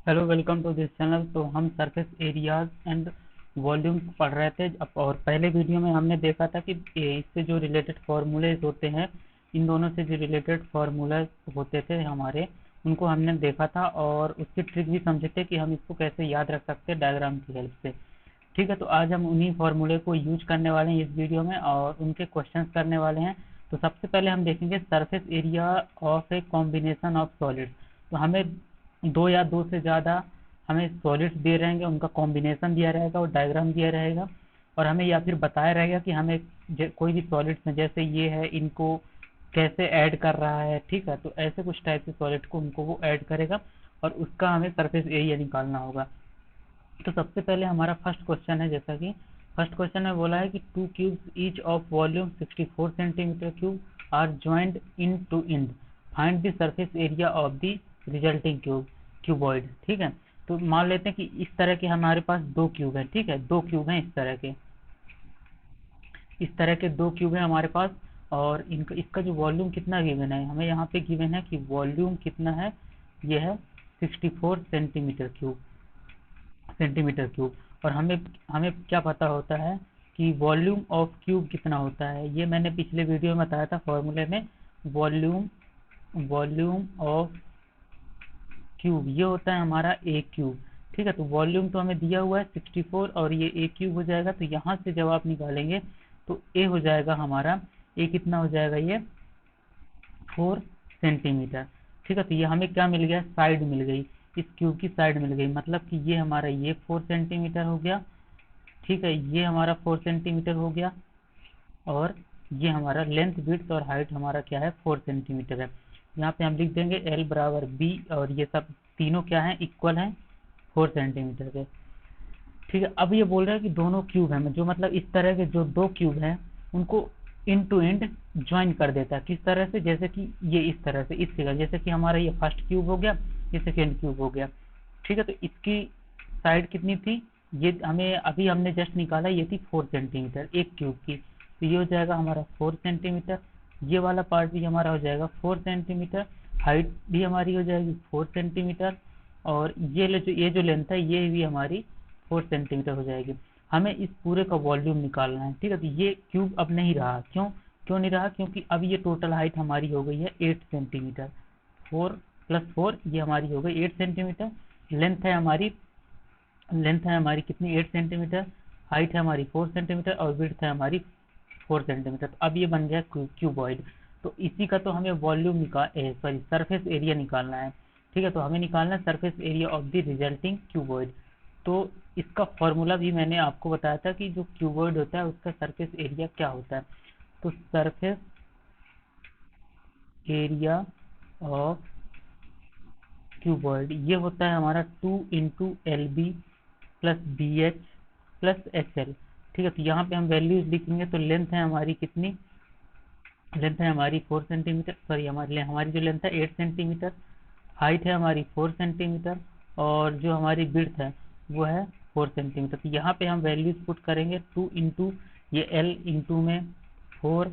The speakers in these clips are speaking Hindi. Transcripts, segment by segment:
Hello, welcome to this channel. तो हम सरफेस एरियाज एंड वॉल्यूम पढ़ रहे थे और पहले वीडियो में हमने देखा था कि इससे जो रिलेटेड फार्मूलेज होते हैं, इन दोनों से जो रिलेटेड फार्मूला होते थे हमारे, उनको हमने देखा था और उसकी ट्रिक भी समझे थे कि हम इसको कैसे याद रख सकते हैं डायग्राम की हेल्प से। ठीक है, तो आज हम उन्हीं फार्मूले को यूज करने वाले हैं इस वीडियो में और उनके क्वेश्चंस करने वाले हैं। तो सबसे पहले हम देखेंगे surface area of a combination of solids. तो हमें दो या दो से ज़्यादा हमें सॉलिड्स दिए रहेंगे, उनका कॉम्बिनेशन दिया रहेगा और डायग्राम दिया रहेगा, और हमें या फिर बताया रहेगा कि हमें कोई भी सॉलिड्स में जैसे ये है, इनको कैसे ऐड कर रहा है। ठीक है, तो ऐसे कुछ टाइप से सॉलिड को उनको वो ऐड करेगा और उसका हमें सरफेस एरिया निकालना होगा। तो सबसे पहले हमारा फर्स्ट क्वेश्चन है, जैसा कि फर्स्ट क्वेश्चन में बोला है कि two cubes each of volume 64 centimetre cube are joint in to end, find the surface area of the resulting cuboid. ठीक है, तो मान लेते हैं कि इस तरह के हमारे पास दो क्यूब है। ठीक है, दो क्यूब हैं इस तरह के दो क्यूब हैं हमारे पास, और इनका इसका जो वॉल्यूम कितना गिवन है, हमें यहाँ पे गिवन है कि वॉल्यूम कितना है, ये है 64 सेंटीमीटर क्यूब। और हमें हमें क्या पता होता है कि वॉल्यूम ऑफ क्यूब कितना होता है, ये मैंने पिछले वीडियो में बताया था फॉर्मूले में। वॉल्यूम वॉल्यूम ऑफ क्यूब ये होता है हमारा ए क्यूब। ठीक है, तो वॉल्यूम तो हमें दिया हुआ है 64 और ये ए क्यूब हो जाएगा। तो यहाँ से जब आप निकालेंगे तो ए हो जाएगा हमारा, ए कितना हो जाएगा, ये 4 सेंटीमीटर। ठीक है, तो ये हमें क्या मिल गया, साइड मिल गई, इस क्यूब की साइड मिल गई, मतलब कि ये हमारा ये 4 सेंटीमीटर हो गया। ठीक है, ये हमारा 4 सेंटीमीटर हो गया, और ये हमारा लेंथ, विड्थ और हाइट हमारा क्या है, 4 सेंटीमीटर है। यहाँ पे हम लिख देंगे एल बराबर बी, और ये सब तीनों क्या है, इक्वल हैं 4 सेंटीमीटर के। ठीक है, अब ये बोल रहा है कि दोनों क्यूब हैं, जो मतलब इस तरह के जो दो क्यूब हैं उनको इंड टू इंड ज्वाइन कर देता है। किस तरह से, जैसे कि ये इस तरह से, इस फिगर, जैसे कि हमारा ये फर्स्ट क्यूब हो गया, ये सेकेंड क्यूब हो गया। ठीक है, तो इसकी साइड कितनी थी, ये हमें अभी हमने जस्ट निकाला, ये थी 4 सेंटीमीटर एक क्यूब की। तो ये हो जाएगा हमारा 4 सेंटीमीटर, ये वाला पार्ट भी हमारा हो जाएगा 4 सेंटीमीटर, हाइट भी हमारी हो जाएगी 4 सेंटीमीटर, और ये जो लेंथ है ये भी हमारी 4 सेंटीमीटर हो जाएगी। हमें इस पूरे का वॉल्यूम निकालना है। ठीक है, तो ये क्यूब अब नहीं रहा, क्यों क्यों नहीं रहा, क्योंकि अब ये टोटल हाइट हमारी हो गई है 8 सेंटीमीटर। 4 + 4 ये हमारी हो गई 8 सेंटीमीटर। लेंथ है हमारी कितनी, 8 सेंटीमीटर, हाइट है हमारी 4 सेंटीमीटर, और विड्थ है हमारी 4 सेंटीमीटर। तो अब ये बन गया क्यूबॉइड। तो इसी का तो हमें वॉल्यूम सॉरी सरफेस एरिया निकालना है। ठीक है, तो हमें निकालना है surface area of the resulting cuboid. तो इसका फॉर्मूला भी मैंने आपको बताया था कि जो क्यूबॉइड होता है उसका सरफेस एरिया क्या होता है। तो सरफेस एरिया ऑफ क्यूबॉइड ये होता है हमारा 2 × LB plus BH plus HL। ठीक है, तो यहाँ पे हम वैल्यूज लिखेंगे। तो लेंथ है हमारी कितनी, लेंथ है हमारी 4 सेंटीमीटर, सॉरी हमारी जो लेंथ है 8 सेंटीमीटर, हाइट है हमारी 4 सेंटीमीटर, और जो हमारी विड्थ है वो है 4 सेंटीमीटर। तो यहाँ पे हम वैल्यूज पुट करेंगे, 2 इंटू ये L इंटू में 4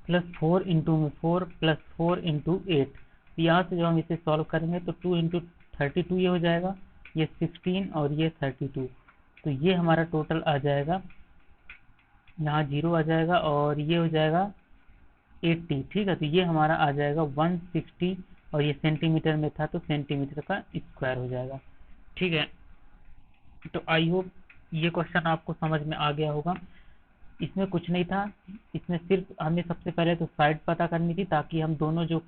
प्लस 4 इंटू में 4 प्लस 4 इंटू 8। तो यहाँ से जब हम इसे सॉल्व करेंगे तो 2 इंटू 32 ये हो जाएगा, ये 16 और ये 32। तो ये हमारा टोटल आ जाएगा, यहाँ 0 आ जाएगा और ये हो जाएगा 80। ठीक है, तो ये हमारा आ जाएगा 160, और ये सेंटीमीटर में था तो सेंटीमीटर का स्क्वायर हो जाएगा। ठीक है, तो आई होप ये क्वेश्चन आपको समझ में आ गया होगा। इसमें कुछ नहीं था, इसमें सिर्फ हमें सबसे पहले तो साइड पता करनी थी, ताकि हम दोनों जो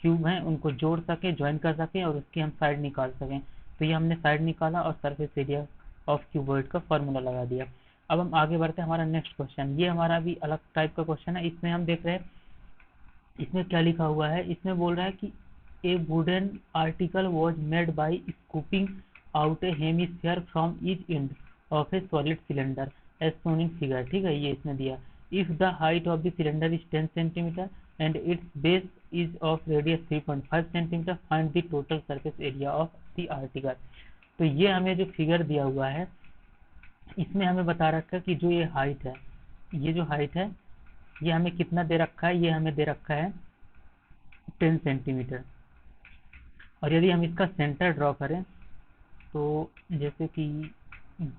क्यूब हैं उनको जोड़ सकें, ज्वाइन कर सकें, और उसकी हम साइड निकाल सकें। तो ये हमने साइड निकाला और सरफेस एरिया ऑफ क्यूबॉइड का फॉर्मूला लगा दिया। अब हम आगे बढ़ते हैं, हमारा नेक्स्ट क्वेश्चन, ये हमारा भी अलग टाइप का क्वेश्चन है। इसमें हम देख रहे हैं इसमें क्या लिखा हुआ है। इसमें बोल रहा है कि a wooden article was made by scooping out a hemisphere from each end of a solid cylinder as shown in figure. ठीक है, ये इसने दिया, if the height of the cylinder is 10 centimetre and its base is of radius 3.5 centimetre, find the total surface area of the article. तो ये हमें जो फिगर दिया हुआ है इसमें हमें बता रखा है कि जो ये हाइट है, ये जो हाइट है ये हमें कितना दे रखा है, ये हमें दे रखा है 10 सेंटीमीटर। और यदि हम इसका सेंटर ड्रॉ करें तो जैसे कि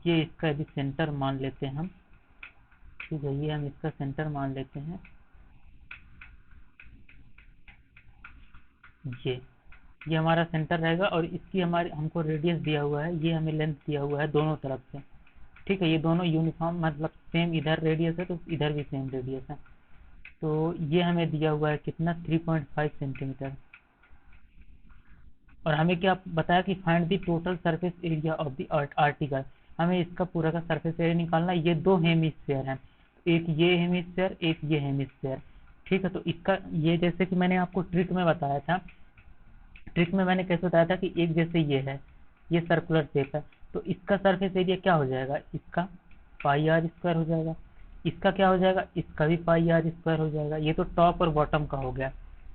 ये इसका यदि सेंटर मान लेते हैं हम, ठीक है, ये हम इसका सेंटर मान लेते हैं, ये हमारा सेंटर रहेगा और इसकी हमारे हमको रेडियस दिया हुआ है, ये हमें लेंथ दिया हुआ है दोनों तरफ से, ठीक है, ये दोनों यूनिफॉर्म मतलब सेम, इधर रेडियस है तो इधर भी सेम रेडियस है। तो ये हमें दिया हुआ है कितना, 3.5 सेंटीमीटर। और हमें क्या बताया कि find the total surface area of the article, हमें इसका पूरा का सरफेस एरिया निकालना है। ये दो हेमिस्फीयर हैं, एक ये हेमिस्फीयर एक ये हेमिस्फीयर, ठीक है। तो इसका ये जैसे कि मैंने आपको ट्रिक में बताया था, ट्रिक में मैंने कैसे बताया था कि एक जैसे ये है, ये सर्कुलर शेप है, तो इसका सरफेस एरिया क्या हो जाएगा, इसका पाई आर स्क्वायर हो जाएगा, इसका क्या हो जाएगा, इसका भी पाई आर स्क्वायर हो जाएगा। ये तो टॉप और बॉटम का हो गया,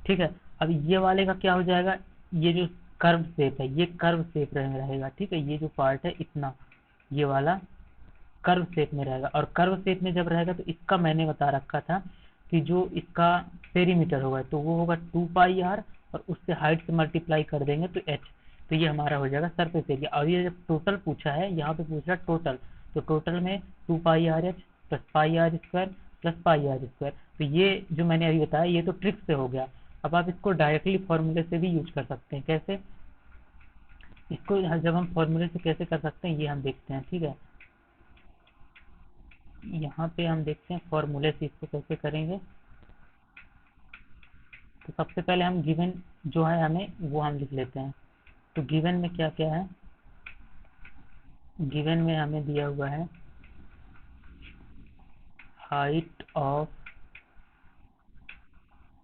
ठीक है। अब ये वाले का क्या हो जाएगा, ये जो कर्व शेप है ये कर्व शेप रहेगा, ठीक है, ये जो पार्ट है इतना, ये वाला कर्व शेप में रहेगा। और कर्व शेप में जब रहेगा तो इसका मैंने बता रखा था कि जो इसका पेरीमीटर होगा तो वो होगा 2 पाई आर, और उससे हाइट से मल्टीप्लाई कर देंगे तो एच, तो ये हमारा हो जाएगा सरफेस एरिया। और ये जब टोटल पूछा है, यहाँ पे पूछ रहा है टोटल, तो टोटल में 2 pi R H plus pi are square plus pi are square, तो ये जो मैंने अभी बताया ये तो ट्रिक से हो गया। अब आप इसको डायरेक्टली फॉर्मूले से भी यूज कर सकते हैं। कैसे, इसको जब हम फॉर्मूले से कैसे कर सकते हैं ये हम देखते हैं, ठीक है। यहाँ पे हम देखते हैं फॉर्मूले से इसको कैसे करेंगे। तो सबसे पहले हम गिवन जो है हमें वो हम लिख लेते हैं। तो गिवन में क्या क्या है, गिवन में हमें दिया हुआ है height of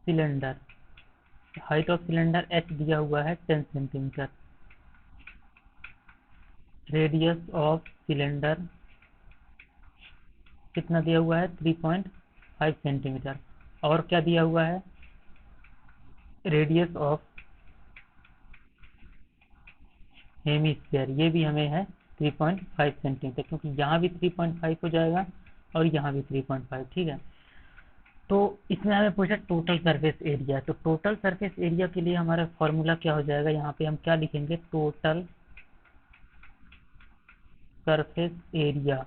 cylinder, height of cylinder H दिया हुआ है 10 सेंटीमीटर, रेडियस ऑफ सिलेंडर कितना दिया हुआ है 3.5 सेंटीमीटर, और क्या दिया हुआ है, रेडियस ऑफ हेमिस्फीयर ये भी हमें है 3.5 सेंटीमीटर, क्योंकि यहाँ भी 3.5 हो जाएगा और यहाँ भी 3.5, ठीक है। तो इसमें हमें पूछा टोटल सरफेस एरिया, तो टोटल सरफेस एरिया के लिए हमारा फॉर्मूला क्या हो जाएगा, यहाँ पे हम क्या लिखेंगे, टोटल सरफेस एरिया,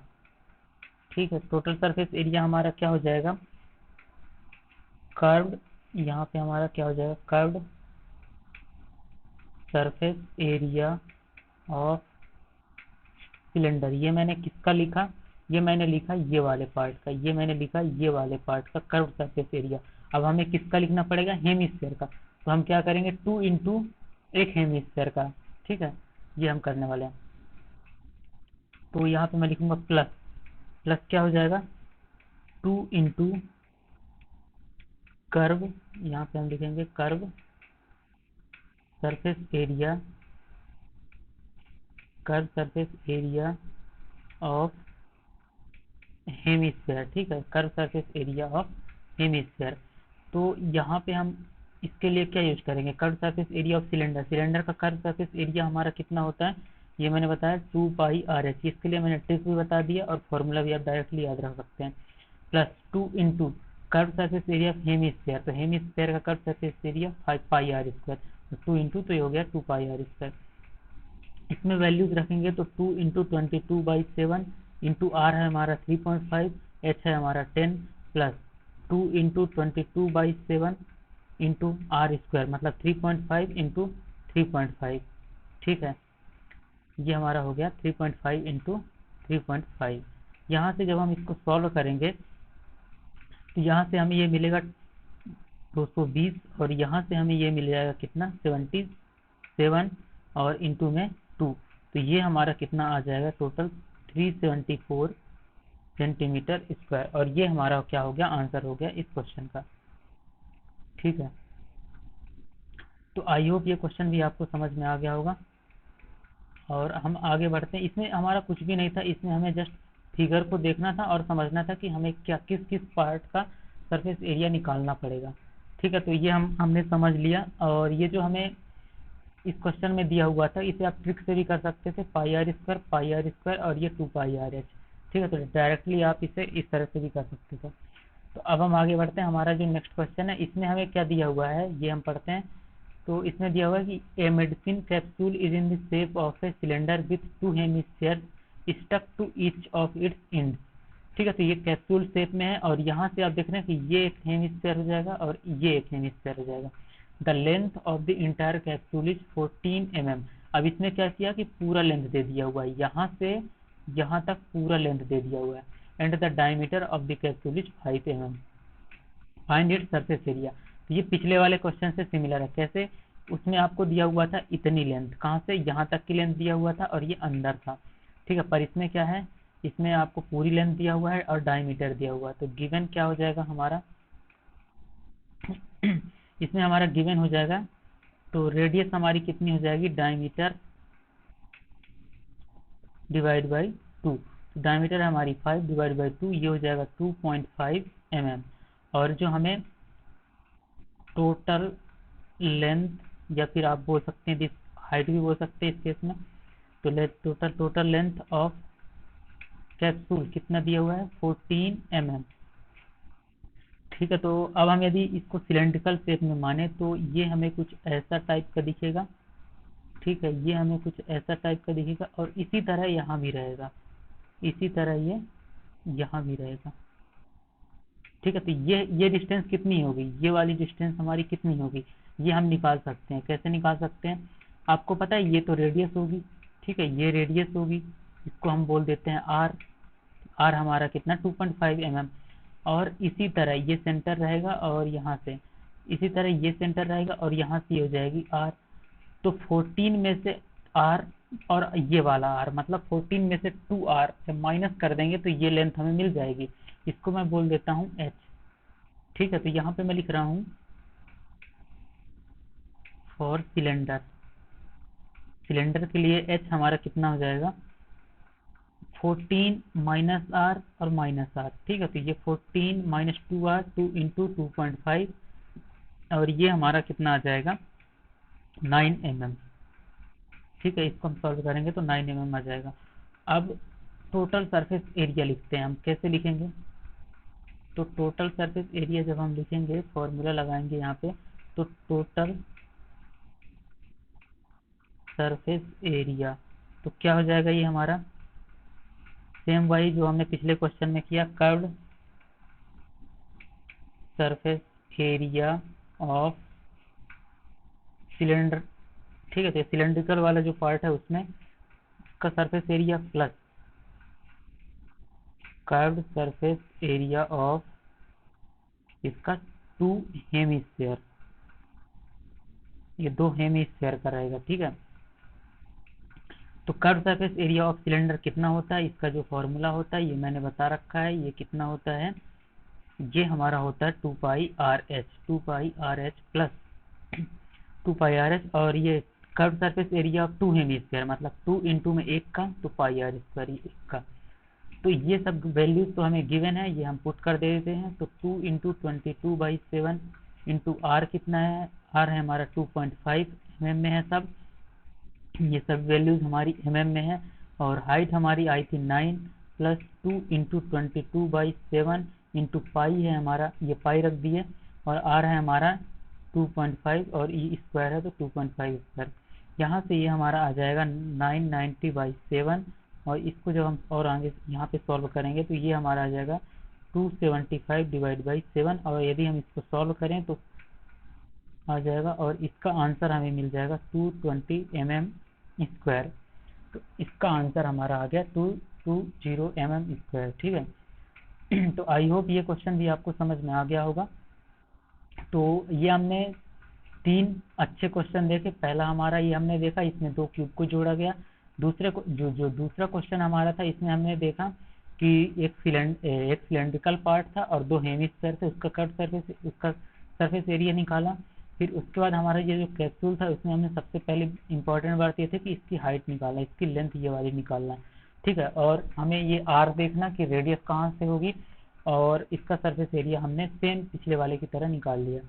ठीक है। टोटल सरफेस एरिया हमारा क्या हो जाएगा, कर्व्ड, यहाँ पे हमारा क्या हो जाएगा, curved surface area of cylinder. ये मैंने किसका लिखा, ये मैंने लिखा ये वाले पार्ट का, ये मैंने लिखा ये वाले पार्ट का कर्व सरफेस एरिया। अब हमें किसका लिखना पड़ेगा, हेमिस्फीयर का, तो हम क्या करेंगे 2 इंटू एक हेमिस्फीयर का, ठीक है, ये हम करने वाले हैं। तो यहाँ पे मैं लिखूंगा प्लस, प्लस क्या हो जाएगा 2 इंटू कर्व, यहाँ पे हम लिखेंगे curve surface area, curve surface area of hemisphere, ठीक है, curve surface area of hemisphere. तो यहाँ पे हम इसके लिए क्या यूज करेंगे, curve surface area of cylinder, cylinder का कर्व सरफेस एरिया हमारा कितना होता है, ये मैंने बताया 2 पाई आर एच, इसके लिए मैंने ट्रिक भी बता दिया और फॉर्मूला भी आप डायरेक्टली याद रख सकते हैं। Plus 2 into curve surface area of hemisphere, तो हेमिस्फीयर का curve surface area 5 pi are square, तो 2 इंटू तो ये हो गया 2 पाई आर स्क्वायर। इसमें वैल्यूज रखेंगे तो 2 इंटू 22/7 इंटू आर है हमारा 3.5, एच है हमारा 10, plus 2 into 22/7 into r square मतलब 3.5 इंटू 3.5, ठीक है, ये हमारा हो गया 3.5 इंटू 3.5। यहाँ से जब हम इसको सॉल्व करेंगे तो यहाँ से हमें ये मिलेगा 220, और यहाँ से हमें ये मिल जाएगा कितना 77, और इंटू में 2, तो ये हमारा कितना आ जाएगा टोटल 374 सेंटीमीटर स्क्वायर, और ये हमारा क्या हो गया, आंसर हो गया इस क्वेश्चन का, ठीक है। तो आई होप ये क्वेश्चन भी आपको समझ में आ गया होगा। और हम आगे बढ़ते हैं, इसमें हमारा कुछ भी नहीं था, इसमें हमें जस्ट फिगर को देखना था और समझना था कि हमें क्या किस किस पार्ट का सरफेस एरिया निकालना पड़ेगा, ठीक है। तो ये हमने समझ लिया, और ये जो हमें इस क्वेश्चन में दिया हुआ था इसे आप ट्रिक से भी कर सकते थे, पाई आर स्क्वायर और ये 2 पाई आर एच, ठीक है। तो डायरेक्टली आप इसे इस तरह से भी कर सकते थे। तो अब हम आगे बढ़ते हैं, हमारा जो नेक्स्ट क्वेश्चन है इसमें हमें क्या दिया हुआ है ये हम पढ़ते हैं। तो इसमें दिया हुआ है कि a medicine capsule is in the shape of a cylinder with 2 hemisphere stuck to each of its end. ठीक है, तो ये कैप्सूल शेप में है और यहाँ से आप देख रहे हैं कि ये एक हेमिस्फीयर हो जाएगा और ये एक हेमिस्फीयर हो जाएगा। The length of the entire capsule is 14 mm। अब इसमें क्या किया कि पूरा लेंथ दे दिया हुआ है, यहाँ से यहाँ तक पूरा लेंथ दे दिया हुआ है। And the diameter of the capsule is 5 mm। Find it surface area. तो ये पिछले वाले क्वेश्चन से सिमिलर है। कैसे? उसमें आपको दिया हुआ था इतनी लेंथ, कहाँ से यहाँ तक की लेंथ दिया हुआ था और ये अंदर था। ठीक है, पर इसमें क्या है, इसमें आपको पूरी लेंथ दिया हुआ है और डायमीटर दिया हुआ है। तो गिवन क्या हो जाएगा हमारा इसमें हमारा गिवन हो जाएगा, तो रेडियस हमारी कितनी हो जाएगी, डायमीटर डिवाइड बाई 2। डायमीटर हमारी 5 डिवाइड बाई 2, ये हो जाएगा 2.5 mm। और जो हमें टोटल लेंथ, या फिर आप बोल सकते हैं हाइट भी बोल सकते हैं इस केस में, तो टोटल लेंथ ऑफ कैप्सूल कितना दिया हुआ है, 14 mm। ठीक है, तो अब हम यदि इसको सिलेंड्रिकल शेप में माने तो ये हमें कुछ ऐसा टाइप का दिखेगा। ठीक है, ये हमें कुछ ऐसा टाइप का दिखेगा और इसी तरह यहाँ भी रहेगा, इसी तरह ये यहाँ भी रहेगा। ठीक है, तो ये डिस्टेंस कितनी होगी, ये वाली डिस्टेंस हमारी कितनी होगी, ये हम निकाल सकते हैं। कैसे निकाल सकते हैं, आपको पता है ये तो रेडियस होगी। ठीक है, ये रेडियस होगी, इसको हम बोल देते हैं आर। आर हमारा कितना 2.5 mm। और इसी तरह ये सेंटर रहेगा और यहाँ से इसी तरह ये सेंटर रहेगा और यहाँ से हो जाएगी आर। तो 14 में से आर और ये वाला आर, मतलब 14 में से 2r जब माइनस कर देंगे तो ये लेंथ हमें मिल जाएगी। इसको मैं बोल देता हूँ h। ठीक है, तो यहाँ पे मैं लिख रहा हूँ फॉर सिलेंडर। सिलेंडर के लिए h हमारा कितना हो जाएगा, 14 माइनस आर और माइनस आर। ठीक है, तो ये 14 माइनस 2r, 2 इंटू 2.5 और ये हमारा कितना आ जाएगा 9 mm। ठीक है, इसको हम सॉल्व करेंगे तो 9 mm आ जाएगा। अब टोटल सरफेस एरिया लिखते हैं हम। कैसे लिखेंगे, तो टोटल सरफेस एरिया जब हम लिखेंगे, फॉर्मूला लगाएंगे यहाँ पे, तो टोटल सरफेस एरिया तो क्या हो जाएगा, ये हमारा सेम वही जो हमने पिछले क्वेश्चन में किया, curved surface area of cylinder. ठीक है, तो सिलेंड्रिकल वाला जो पार्ट है उसमें का surface area plus curved surface area of इसका 2 हेमिस्फीयर, ये 2 हेमिस्फीयर का रहेगा। ठीक है, तो curve surface area of cylinder कितना होता है, इसका जो फॉर्मूला होता है ये मैंने बता रखा है। ये कितना होता है, ये हमारा होता है 2 pi R H plus 2 pi R H. और ये curve surface area of 2 hemisphere, मतलब 2 इंटू में 1 का, तो पाई आर स्क्वायर 1 का। तो ये सब वैल्यूज तो हमें गिवन है, ये हम पुट कर देते हैं। तो 2 इंटू 22/7 इंटू आर कितना है, आर है हमारा 2.5 mm में है सब, ये सब वैल्यूज हमारी mm में है। और हाइट हमारी आई थी 9 प्लस 2 इंटू 22/7 इंटू पाई है हमारा, ये पाई रख दिए, और आर है हमारा 2.5 और ई स्क्वायर है तो 2.5 स्क्वायर। यहाँ से ये हमारा आ जाएगा 990/7 और इसको जब हम और आगे यहाँ पे सॉल्व करेंगे तो ये हमारा आ जाएगा 275 डिवाइड बाई 7। और यदि हम इसको सॉल्व करें तो आ जाएगा, और इसका आंसर हमें मिल जाएगा 220 mm स्क्वायर। तो इसका आंसर हमारा आ गया 220 mm स्क्वायर। ठीक है, तो आई होप ये क्वेश्चन भी आपको समझ में आ गया होगा। तो ये हमने 3 अच्छे क्वेश्चन देखे। पहला हमारा ये हमने देखा, इसमें 2 क्यूब को जोड़ा गया। दूसरे को जो दूसरा क्वेश्चन हमारा था, इसमें हमने देखा कि एक सिलेंड्रिकल पार्ट था और 2 हेमिस्फीयर थे, उसका सरफेस एरिया निकाला। फिर उसके बाद हमारा ये जो कैप्सूल था उसमें हमने सबसे पहले इंपॉर्टेंट बात ये थी कि इसकी हाइट निकालना, इसकी लेंथ ये वाली निकालना। ठीक है, और हमें ये आर देखना कि रेडियस कहाँ से होगी, और इसका सरफेस एरिया हमने सेम पिछले वाले की तरह निकाल लिया।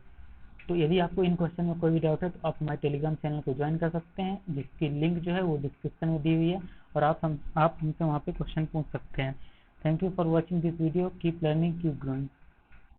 तो यदि आपको इन क्वेश्चन में कोई भी डाउट है तो आप हमारे टेलीग्राम चैनल को ज्वाइन कर सकते हैं, जिसकी लिंक जो है वो डिस्क्रिप्शन में दी हुई है, और आप हमसे वहाँ पे क्वेश्चन पूछ सकते हैं। Thank you for watching this video. Keep learning, keep growing.